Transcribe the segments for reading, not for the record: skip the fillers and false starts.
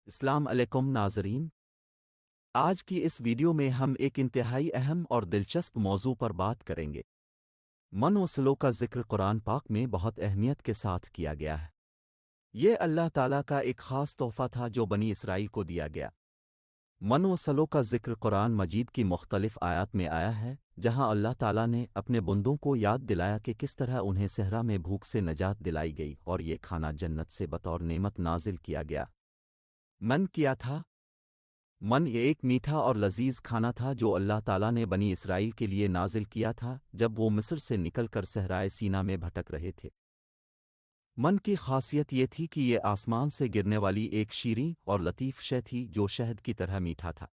السلام علیکم ناظرین، آج کی اس ویڈیو میں ہم ایک انتہائی اہم اور دلچسپ موضوع پر بات کریں گے۔ من و سلو کا ذکر قرآن پاک میں بہت اہمیت کے ساتھ کیا گیا ہے۔ یہ اللہ تعالیٰ کا ایک خاص تحفہ تھا جو بنی اسرائیل کو دیا گیا۔ من و سلو کا ذکر قرآن مجید کی مختلف آیات میں آیا ہے، جہاں اللہ تعالیٰ نے اپنے بندوں کو یاد دلایا کہ کس طرح انہیں صحرا میں بھوک سے نجات دلائی گئی اور یہ کھانا جنت سے بطور نعمت نازل کیا گیا۔ من کیا تھا؟ من یہ ایک میٹھا اور لذیذ کھانا تھا جو اللہ تعالیٰ نے بنی اسرائیل کے لیے نازل کیا تھا جب وہ مصر سے نکل کر صحرائے سینا میں بھٹک رہے تھے۔ من کی خاصیت یہ تھی کہ یہ آسمان سے گرنے والی ایک شیریں اور لطیف شے تھی جو شہد کی طرح میٹھا تھا۔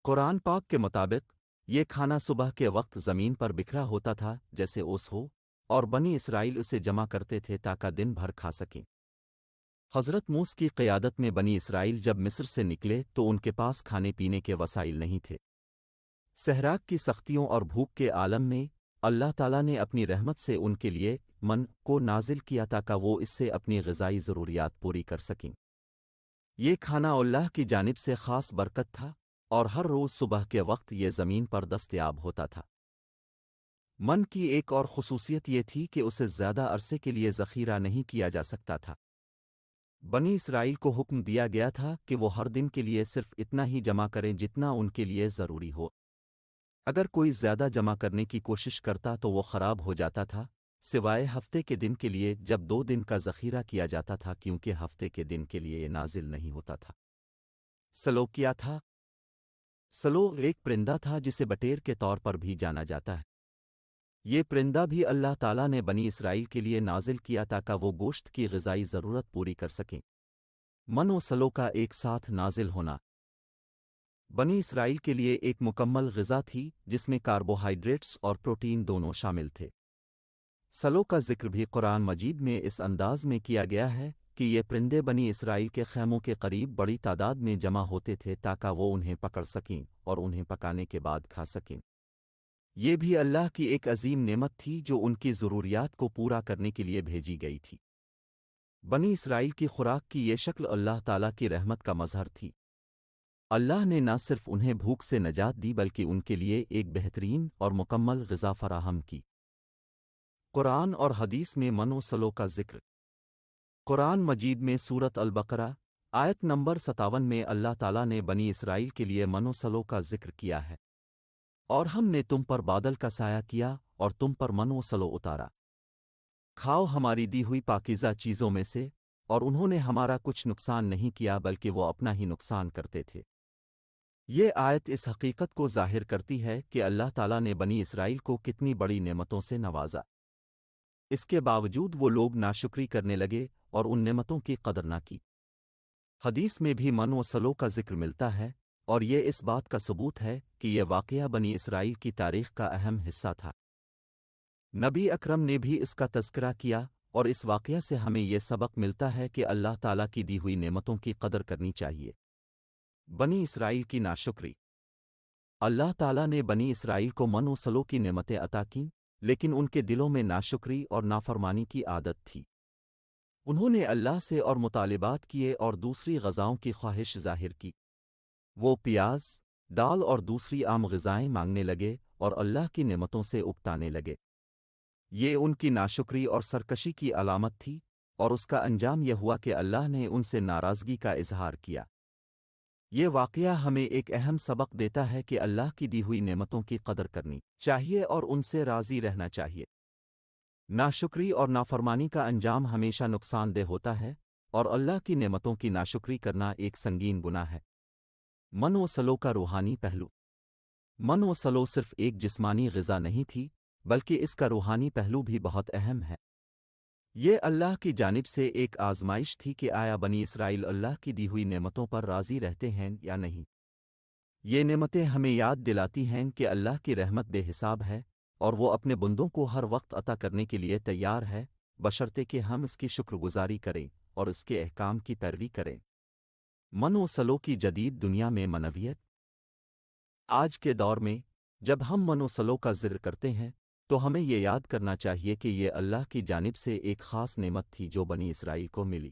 قرآن پاک کے مطابق یہ کھانا صبح کے وقت زمین پر بکھرا ہوتا تھا جیسے اوس ہو، اور بنی اسرائیل اسے جمع کرتے تھے تاکہ دن بھر کھا سکیں۔ حضرت موسیٰ کی قیادت میں بنی اسرائیل جب مصر سے نکلے تو ان کے پاس کھانے پینے کے وسائل نہیں تھے۔ صحراء کی سختیوں اور بھوک کے عالم میں اللہ تعالیٰ نے اپنی رحمت سے ان کے لیے من کو نازل کیا تاکہ وہ اس سے اپنی غذائی ضروریات پوری کر سکیں۔ یہ کھانا اللہ کی جانب سے خاص برکت تھا اور ہر روز صبح کے وقت یہ زمین پر دستیاب ہوتا تھا۔ من کی ایک اور خصوصیت یہ تھی کہ اسے زیادہ عرصے کے لیے ذخیرہ نہیں کیا جا سکتا تھا۔ بنی اسرائیل کو حکم دیا گیا تھا کہ وہ ہر دن کے لیے صرف اتنا ہی جمع کریں جتنا ان کے لیے ضروری ہو۔ اگر کوئی زیادہ جمع کرنے کی کوشش کرتا تو وہ خراب ہو جاتا تھا، سوائے ہفتے کے دن کے لیے جب 2 دن کا ذخیرہ کیا جاتا تھا، کیونکہ ہفتے کے دن کے لیے یہ نازل نہیں ہوتا تھا۔ سلو کیا تھا؟ سلو ایک پرندہ تھا جسے بٹیر کے طور پر بھی جانا جاتا ہے۔ یہ پرندہ بھی اللہ تعالیٰ نے بنی اسرائیل کے لیے نازل کیا تاکہ وہ گوشت کی غذائی ضرورت پوری کر سکیں۔ من و سلو کا ایک ساتھ نازل ہونا بنی اسرائیل کے لیے ایک مکمل غذا تھی جس میں کاربوہائیڈریٹس اور پروٹین دونوں شامل تھے۔ سلو کا ذکر بھی قرآن مجید میں اس انداز میں کیا گیا ہے کہ یہ پرندے بنی اسرائیل کے خیموں کے قریب بڑی تعداد میں جمع ہوتے تھے تاکہ وہ انہیں پکڑ سکیں اور انہیں پکانے کے بعد کھا سکیں۔ یہ بھی اللہ کی ایک عظیم نعمت تھی جو ان کی ضروریات کو پورا کرنے کے لیے بھیجی گئی تھی۔ بنی اسرائیل کی خوراک کی یہ شکل اللہ تعالیٰ کی رحمت کا مظہر تھی۔ اللہ نے نہ صرف انہیں بھوک سے نجات دی بلکہ ان کے لیے ایک بہترین اور مکمل غذا فراہم کی۔ قرآن اور حدیث میں من و سلو کا ذکر۔ قرآن مجید میں سورۃ البقرہ آیت نمبر 57 میں اللہ تعالیٰ نے بنی اسرائیل کے لیے من و سلو کا ذکر کیا ہے۔ اور ہم نے تم پر بادل کا سایہ کیا اور تم پر من و سلو اتارا۔ کھاؤ ہماری دی ہوئی پاکیزہ چیزوں میں سے، اور انہوں نے ہمارا کچھ نقصان نہیں کیا بلکہ وہ اپنا ہی نقصان کرتے تھے۔ یہ آیت اس حقیقت کو ظاہر کرتی ہے کہ اللہ تعالیٰ نے بنی اسرائیل کو کتنی بڑی نعمتوں سے نوازا۔ اس کے باوجود وہ لوگ ناشکری کرنے لگے اور ان نعمتوں کی قدر نہ کی۔ حدیث میں بھی من و سلو کا ذکر ملتا ہے، اور یہ اس بات کا ثبوت ہے کہ یہ واقعہ بنی اسرائیل کی تاریخ کا اہم حصہ تھا۔ نبی اکرم نے بھی اس کا تذکرہ کیا، اور اس واقعہ سے ہمیں یہ سبق ملتا ہے کہ اللہ تعالیٰ کی دی ہوئی نعمتوں کی قدر کرنی چاہیے۔ بنی اسرائیل کی ناشکری۔ اللہ تعالیٰ نے بنی اسرائیل کو من و سلو کی نعمتیں عطا کیں، لیکن ان کے دلوں میں ناشکری اور نافرمانی کی عادت تھی۔ انہوں نے اللہ سے اور مطالبات کیے اور دوسری غذاؤں کی خواہش ظاہر کی۔ وہ پیاز، دال اور دوسری عام غذائیں مانگنے لگے اور اللہ کی نعمتوں سے اکتانے لگے۔ یہ ان کی ناشکری اور سرکشی کی علامت تھی، اور اس کا انجام یہ ہوا کہ اللہ نے ان سے ناراضگی کا اظہار کیا۔ یہ واقعہ ہمیں ایک اہم سبق دیتا ہے کہ اللہ کی دی ہوئی نعمتوں کی قدر کرنی چاہیے اور ان سے راضی رہنا چاہیے۔ ناشکری اور نافرمانی کا انجام ہمیشہ نقصان دہ ہوتا ہے، اور اللہ کی نعمتوں کی ناشکری کرنا ایک سنگین گناہ ہے۔ من و سلو کا روحانی پہلو۔ من و سلو صرف ایک جسمانی غذا نہیں تھی بلکہ اس کا روحانی پہلو بھی بہت اہم ہے۔ یہ اللہ کی جانب سے ایک آزمائش تھی کہ آیا بنی اسرائیل اللہ کی دی ہوئی نعمتوں پر راضی رہتے ہیں یا نہیں۔ یہ نعمتیں ہمیں یاد دلاتی ہیں کہ اللہ کی رحمت بے حساب ہے، اور وہ اپنے بندوں کو ہر وقت عطا کرنے کے لیے تیار ہے، بشرطے کہ ہم اس کی شکر گزاری کریں اور اس کے احکام کی پیروی کریں۔ من و سلو کی جدید دنیا میں منویت۔ آج کے دور میں جب ہم من و سلو کا ذکر کرتے ہیں تو ہمیں یہ یاد کرنا چاہیے کہ یہ اللہ کی جانب سے ایک خاص نعمت تھی جو بنی اسرائیل کو ملی۔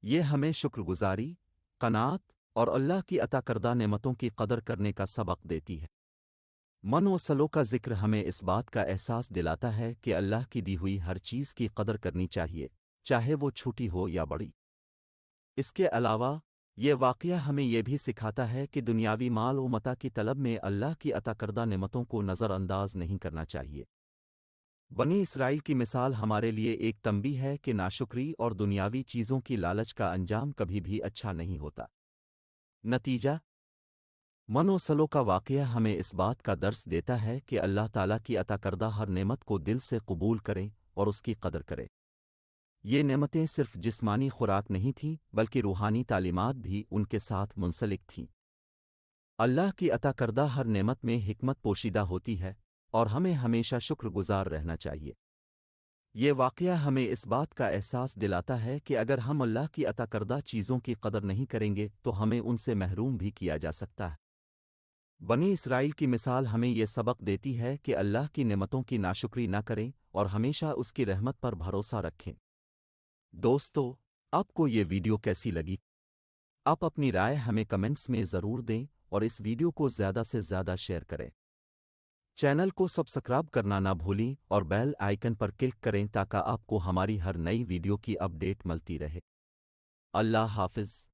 یہ ہمیں شکر گزاری، قناعت اور اللہ کی عطا کردہ نعمتوں کی قدر کرنے کا سبق دیتی ہے۔ من و سلو کا ذکر ہمیں اس بات کا احساس دلاتا ہے کہ اللہ کی دی ہوئی ہر چیز کی قدر کرنی چاہیے، چاہے وہ چھوٹی ہو یا بڑی۔ اس کے علاوہ یہ واقعہ ہمیں یہ بھی سکھاتا ہے کہ دنیاوی مال و متاع کی طلب میں اللہ کی عطا کردہ نعمتوں کو نظر انداز نہیں کرنا چاہیے۔ بنی اسرائیل کی مثال ہمارے لیے ایک تنبیہ ہے کہ ناشکری اور دنیاوی چیزوں کی لالچ کا انجام کبھی بھی اچھا نہیں ہوتا۔ نتیجہ، من و سلو کا واقعہ ہمیں اس بات کا درس دیتا ہے کہ اللہ تعالیٰ کی عطا کردہ ہر نعمت کو دل سے قبول کریں اور اس کی قدر کریں۔ یہ نعمتیں صرف جسمانی خوراک نہیں تھیں بلکہ روحانی تعلیمات بھی ان کے ساتھ منسلک تھیں۔ اللہ کی عطا کردہ ہر نعمت میں حکمت پوشیدہ ہوتی ہے اور ہمیں ہمیشہ شکر گزار رہنا چاہیے۔ یہ واقعہ ہمیں اس بات کا احساس دلاتا ہے کہ اگر ہم اللہ کی عطا کردہ چیزوں کی قدر نہیں کریں گے تو ہمیں ان سے محروم بھی کیا جا سکتا ہے۔ بنی اسرائیل کی مثال ہمیں یہ سبق دیتی ہے کہ اللہ کی نعمتوں کی ناشکری نہ کریں اور ہمیشہ اس کی رحمت پر بھروسہ رکھیں۔ دوستو، آپ کو یہ ویڈیو کیسی لگی؟ آپ اپنی رائے ہمیں کمنٹس میں ضرور دیں اور اس ویڈیو کو زیادہ سے زیادہ شیئر کریں۔ چینل کو سبسکرائب کرنا نہ بھولیں اور بیل آئیکن پر کلک کریں تاکہ آپ کو ہماری ہر نئی ویڈیو کی اپ ڈیٹ ملتی رہے۔ اللہ حافظ۔